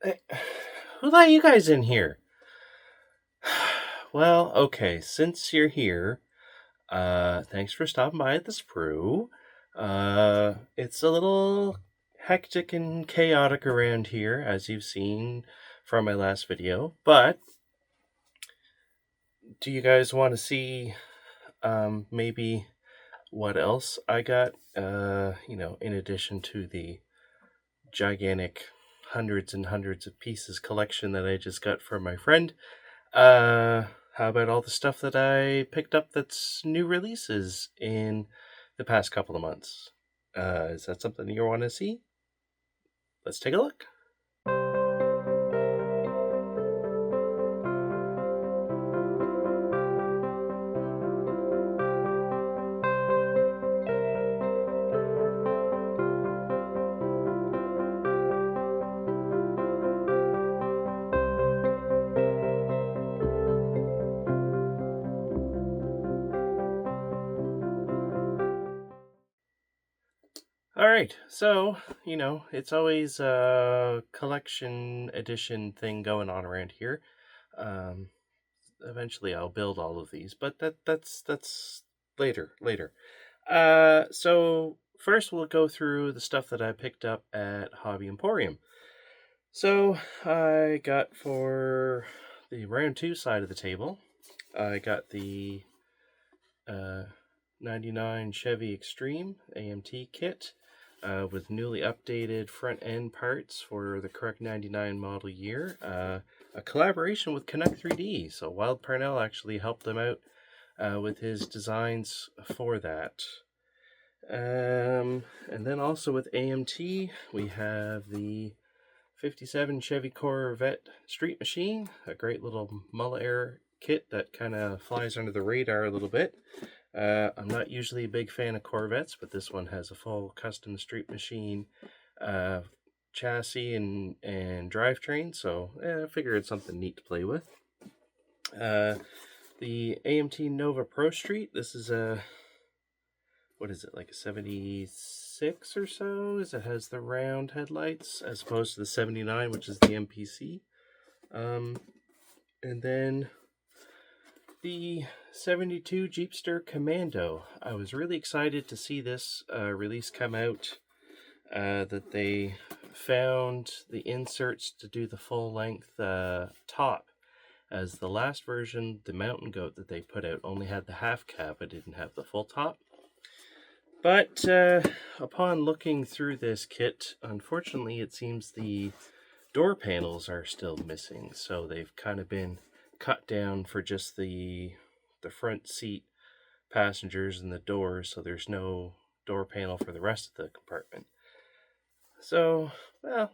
Hey, who let you guys in here? Well, okay, since you're here, thanks for stopping by at the sprue. It's a little hectic and chaotic around here, as you've seen from my last video, but do you guys want to see, maybe what else I got, in addition to the gigantic hundreds and hundreds of pieces collection that I just got from my friend? How about all the stuff that I picked up that's new releases in the past couple of months? Is that something you want to see? Let's take a look. All right, so, it's always a collection edition thing going on around here. Um, Eventually I'll build all of these, but that's later. So first we'll go through the stuff that I picked up at Hobby Emporium. So I got, for the round 2 side of the table, I got the 99 Chevy Extreme AMT kit with newly updated front end parts for the correct 99 model year. A collaboration with Connect 3D. So Wild Parnell actually helped them out with his designs for that. And then also with AMT, we have the 57 Chevy Corvette Street Machine, a great little Mulla Air kit that kind of flies under the radar a little bit. I'm not usually a big fan of Corvettes, but this one has a full custom Street Machine chassis and drivetrain, so I figure it's something neat to play with. The AMT Nova Pro Street, this is a, what is it, like a 76 or so, as it has the round headlights, as opposed to the 79, which is the MPC. And then the 72 Jeepster Commando. I was really excited to see this release come out, that they found the inserts to do the full length top, as the last version, the Mountain Goat that they put out, only had the half cab, it didn't have the full top. But upon looking through this kit, unfortunately it seems the door panels are still missing, so they've kind of been cut down for just the front seat passengers and the doors, so there's no door panel for the rest of the compartment. So, well,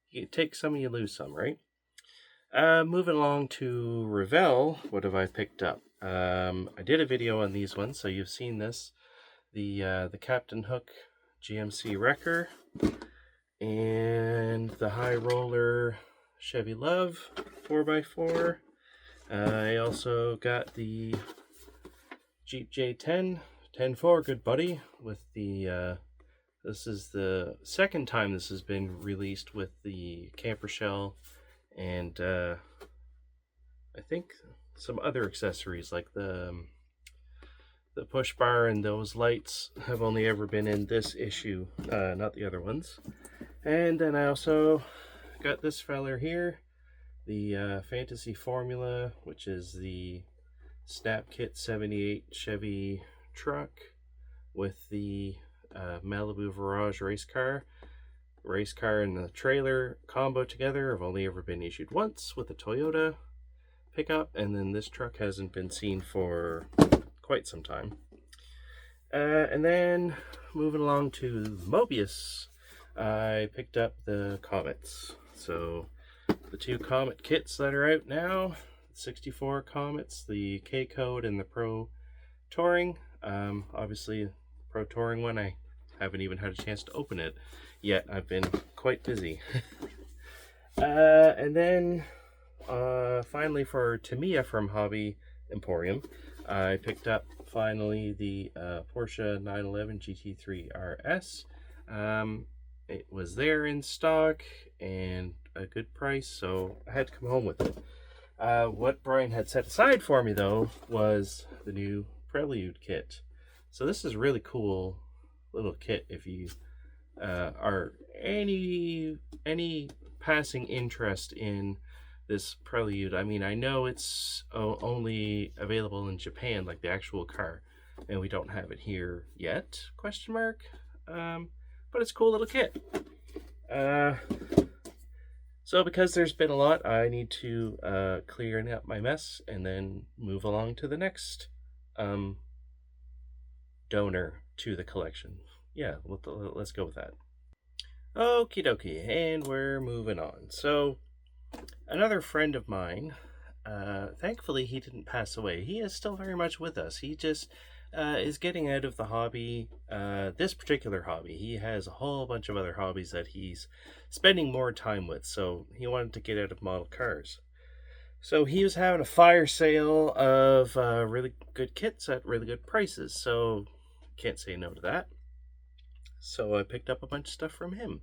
you take some, you lose some, right? Moving along to Revell, what have I picked up? I did a video on these ones, so you've seen this. The Captain Hook GMC Wrecker and the High Roller Chevy Love 4x4. I also got the Jeep J10 10.4, good buddy, with the this is the second time this has been released with the camper shell and I think some other accessories like the push bar and those lights have only ever been in this issue, not the other ones. And then I also got this feller here, the Fantasy Formula, which is the Snap Kit 78 Chevy truck with the Malibu Virage race car and the trailer combo together have only ever been issued once with a Toyota pickup, and then this truck hasn't been seen for quite some time. And then moving along to Mobius, I picked up the Comets. So the two Comet kits that are out now, 64 Comets, the K Code and the Pro Touring. Obviously, Pro Touring one, I haven't even had a chance to open it yet. I've been quite busy. And then finally for Tamiya from Hobby Emporium, I picked up finally the Porsche 911 GT3 RS. It was there in stock, and a good price, so I had to come home with it. What Brian had set aside for me, though, was the new Prelude kit. So this is a really cool little kit if you are any passing interest in this Prelude. I mean, I know it's only available in Japan, like the actual car, and we don't have it here yet, question mark. But it's a cool little kit. So because there's been a lot, I need to clear up my mess and then move along to the next donor to the collection. Yeah, let's go with that. Okie dokie, and we're moving on. So, another friend of mine, thankfully he didn't pass away. He is still very much with us. He just is getting out of the hobby, this particular hobby. He has a whole bunch of other hobbies that he's spending more time with, so he wanted to get out of model cars. So he was having a fire sale of really good kits at really good prices, so can't say no to that. So I picked up a bunch of stuff from him.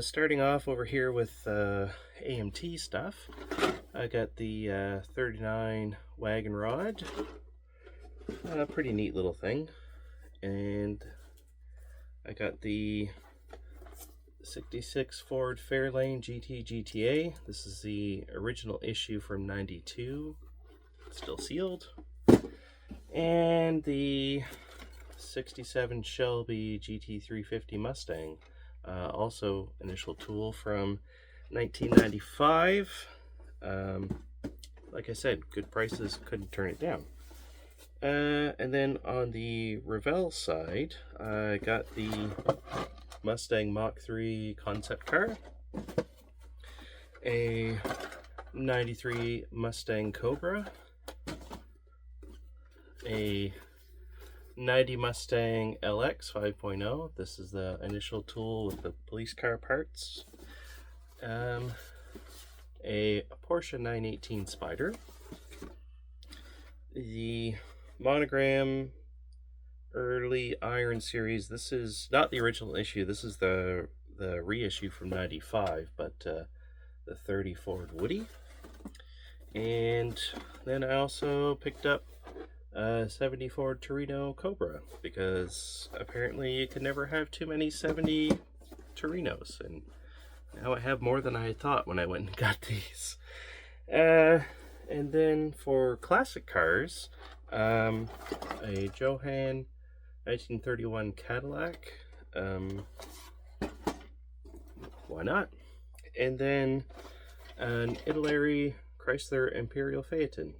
Starting off over here with AMT stuff, I got the 39 wagon rod. Pretty neat little thing. And I got the 66 Ford Fairlane GT GTA. This is the original issue from '92, still sealed. And the 67 Shelby GT350 Mustang, also initial tool from 1995. Like I said, good prices, couldn't turn it down. And then on the Revell side, I got the Mustang Mach 3 concept car, a 93 Mustang Cobra, a 90 Mustang LX 5.0. This is the initial tool with the police car parts. A Porsche 918 Spider. The Monogram early Iron series. This is not the original issue. This is the reissue from '95, but the 30 Ford Woody. And then I also picked up 70 Ford Torino Cobra, because apparently you could never have too many 70 Torinos, and now I have more than I thought when I went and got these. And then for classic cars, a Johan 1931 Cadillac, why not? And then an Italy Chrysler Imperial Phaeton,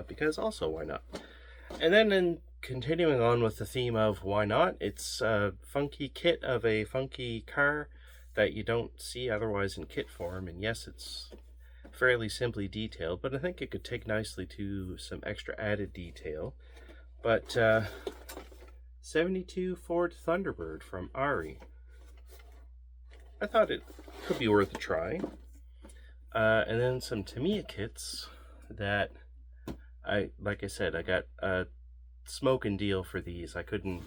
because also why not? And then continuing on with the theme of why not, it's a funky kit of a funky car that you don't see otherwise in kit form, and yes, it's fairly simply detailed, but I think it could take nicely to some extra added detail. But 72 Ford Thunderbird from Ari. I thought it could be worth a try. And then some Tamiya kits that like I said, I got a smoking deal for these. I couldn't,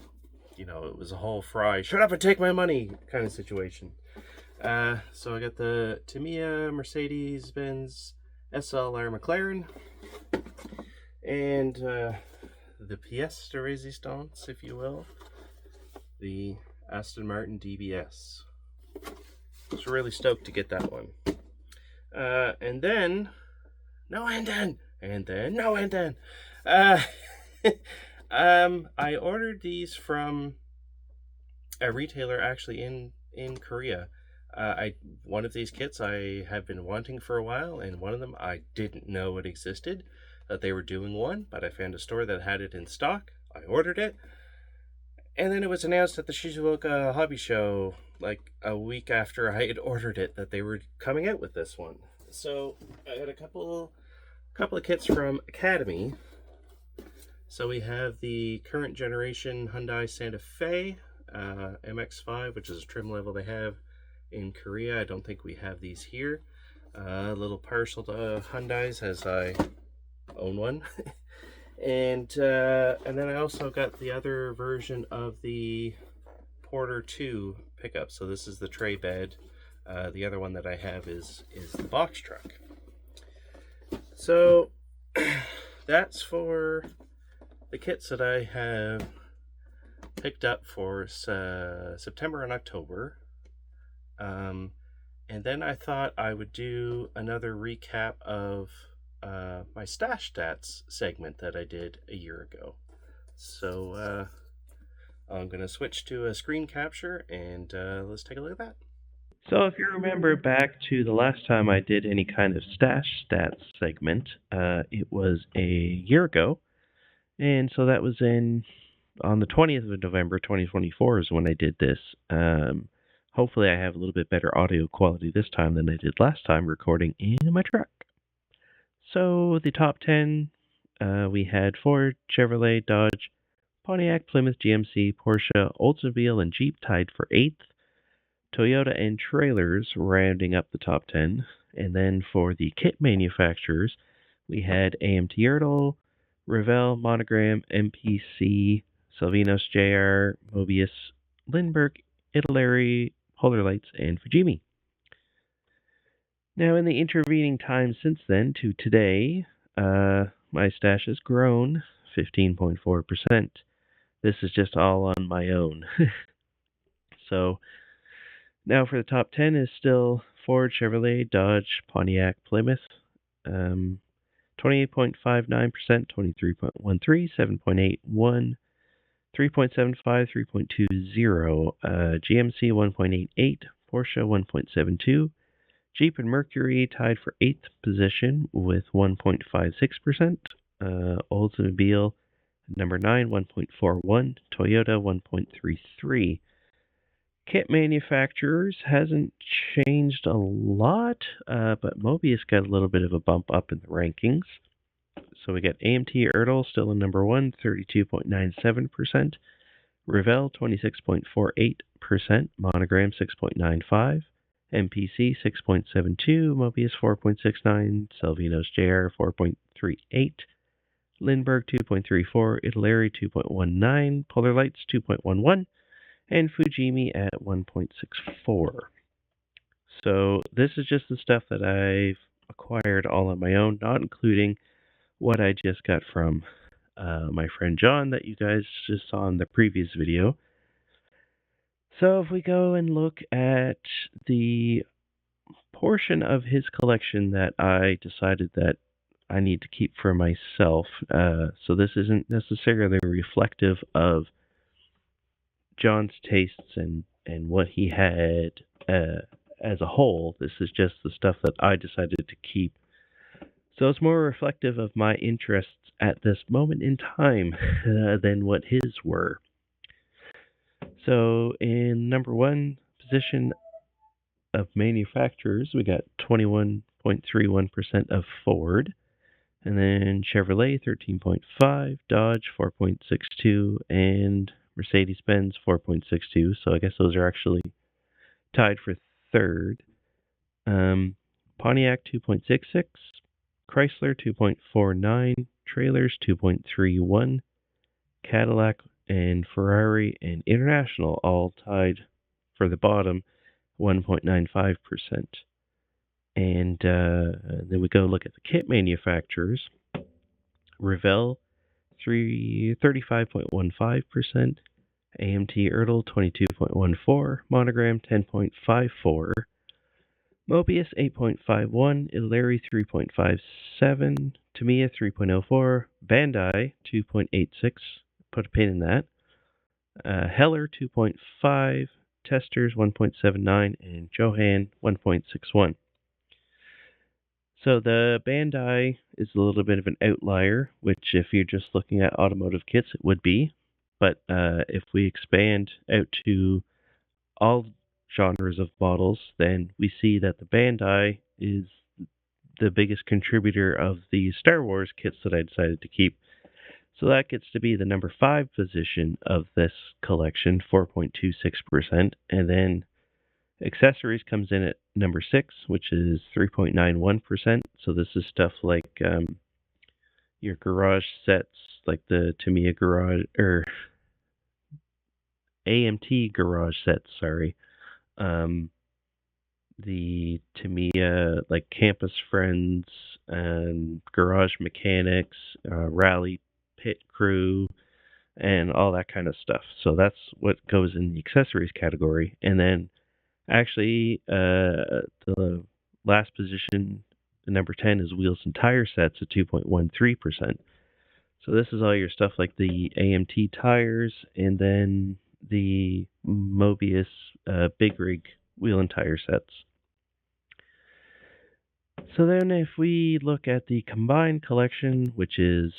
it was a whole fry, shut up and take my money kind of situation. So I got the Tamiya Mercedes-Benz SLR McLaren, and the pièce de résistance, if you will, the Aston Martin DBS. I was really stoked to get that one. And then I ordered these from a retailer actually in Korea. One of these kits I have been wanting for a while, and one of them I didn't know it existed, that they were doing one, but I found a store that had it in stock. I ordered it, and then it was announced at the Shizuoka Hobby Show like a week after I had ordered it that they were coming out with this one. So I got a couple of kits from Academy. So we have the current generation Hyundai Santa Fe MX-5, which is a trim level they have in Korea. I don't think we have these here. A little partial to Hyundais, as I own one. and then I also got the other version of the Porter 2 pickup. So this is the tray bed The other one that I have is the box truck. So that's for the kits that I have picked up for September and October. And then I thought I would do another recap of my stash stats segment that I did a year ago. So I'm going to switch to a screen capture and let's take a look at that. So if you remember back to the last time I did any kind of stash stats segment, it was a year ago. And so that was on the 20th of November 2024 is when I did this. Hopefully I have a little bit better audio quality this time than I did last time recording in my truck. So the top 10, we had Ford, Chevrolet, Dodge, Pontiac, Plymouth, GMC, Porsche, Oldsmobile, and Jeep tied for 8th. Toyota and trailers rounding up the top 10. And then for the kit manufacturers, we had AMT Ertl, Revell, Monogram, MPC, Salvinos JR, Mobius, Lindbergh, Italeri, Polar Lights, and Fujimi. Now, in the intervening time since then to today, my stash has grown 15.4%. This is just all on my own. So, now for the top 10 is still Ford, Chevrolet, Dodge, Pontiac, Plymouth. 28.59%, 23.13, 7.81, 3.75, 3.20, GMC 1.88, Porsche 1.72, Jeep and Mercury tied for 8th position with 1.56%, Oldsmobile number 9, 1.41, Toyota 1.33. Kit manufacturers hasn't changed a lot, but Mobius got a little bit of a bump up in the rankings. So we got AMT Ertl still in number 1, 32.97%. Revell 26.48%. Monogram 6.95%. MPC 6.72%. Mobius 4.69%. Salvinos JR 4.38%. Lindbergh 2.34%. Italeri 2.19%. Polar Lights 2.11%. And Fujimi at 1.64. So this is just the stuff that I've acquired all on my own, not including what I just got from my friend John that you guys just saw in the previous video. So if we go and look at the portion of his collection that I decided that I need to keep for myself, so this isn't necessarily reflective of John's tastes and what he had as a whole. This is just the stuff that I decided to keep. So it's more reflective of my interests at this moment in time than what his were. So in number 1 position of manufacturers, we got 21.31% of Ford. And then Chevrolet 13.5%, Dodge 4.62%, and Mercedes-Benz 4.62%. So I guess those are actually tied for 3rd. Pontiac 2.66%, Chrysler 2.49%, Trailers 2.31%, Cadillac and Ferrari and International all tied for the bottom 1.95%. And then we go look at the kit manufacturers. Revell 35.15%, AMT Ertl 22.14%, Monogram 10.54%, Mobius 8.51%, Italeri 3.57%, Tamiya 3.04%, Bandai 2.86%, put a pin in that, Heller 2.5%, Testers 1.79%, and Johan 1.61%. So the Bandai is a little bit of an outlier, which if you're just looking at automotive kits, it would be. But if we expand out to all genres of models, then we see that the Bandai is the biggest contributor of the Star Wars kits that I decided to keep. So that gets to be the number 5 position of this collection, 4.26%. And then accessories comes in at number 6, which is 3.91%. So this is stuff like your garage sets, like the Tamiya garage or AMT garage sets. the Tamiya, like Campus Friends and Garage Mechanics, Rally Pit Crew, and all that kind of stuff. So that's what goes in the accessories category. And then actually, the last position, number 10, is wheels and tire sets at 2.13%. So this is all your stuff like the AMT tires and then the Mobius Big Rig wheel and tire sets. So then if we look at the combined collection, which is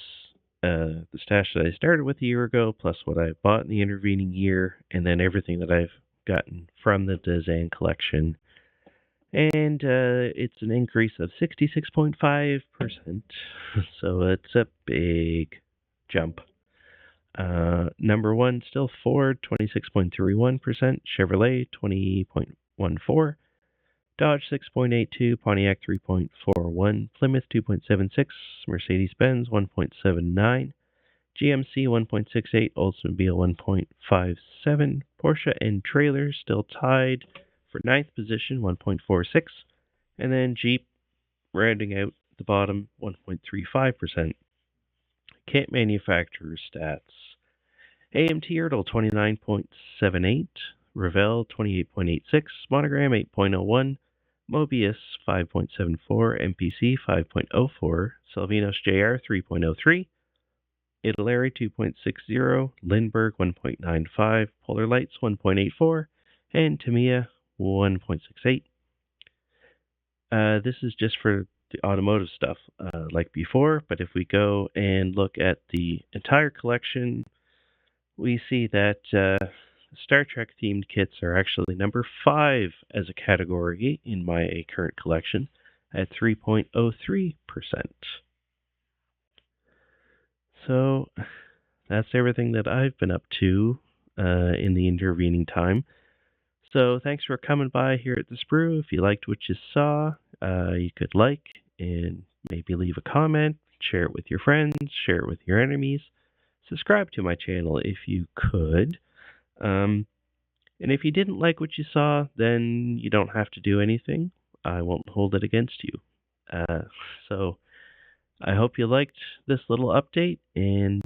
the stash that I started with a year ago, plus what I bought in the intervening year, and then everything that I've gotten from the Dezan Collection, and it's an increase of 66.5%. So it's a big jump. Number one, still Ford, 26.31%, Chevrolet, 20.14%, Dodge 6.82, Pontiac 3.41, Plymouth 2.76, Mercedes-Benz 1.79, GMC 1.68, Oldsmobile 1.57, Porsche and trailers still tied for ninth position 1.46, and then Jeep rounding out the bottom 1.35%. Kit manufacturer stats. AMT Ertl 29.78, Revell 28.86, Monogram 8.01, Mobius 5.74, MPC 5.04, Salvinos JR 3.03, Italeri 2.60, Lindbergh 1.95, Polar Lights 1.84, and Tamiya 1.68. This is just for the automotive stuff like before, but if we go and look at the entire collection, we see that Star Trek themed kits are actually number 5 as a category in my current collection at 3.03%. So that's everything that I've been up to in the intervening time. So thanks for coming by here at the Sprue. If you liked what you saw, you could like and maybe leave a comment, share it with your friends, share it with your enemies. Subscribe to my channel if you could. And if you didn't like what you saw, then you don't have to do anything. I won't hold it against you. So I hope you liked this little update, and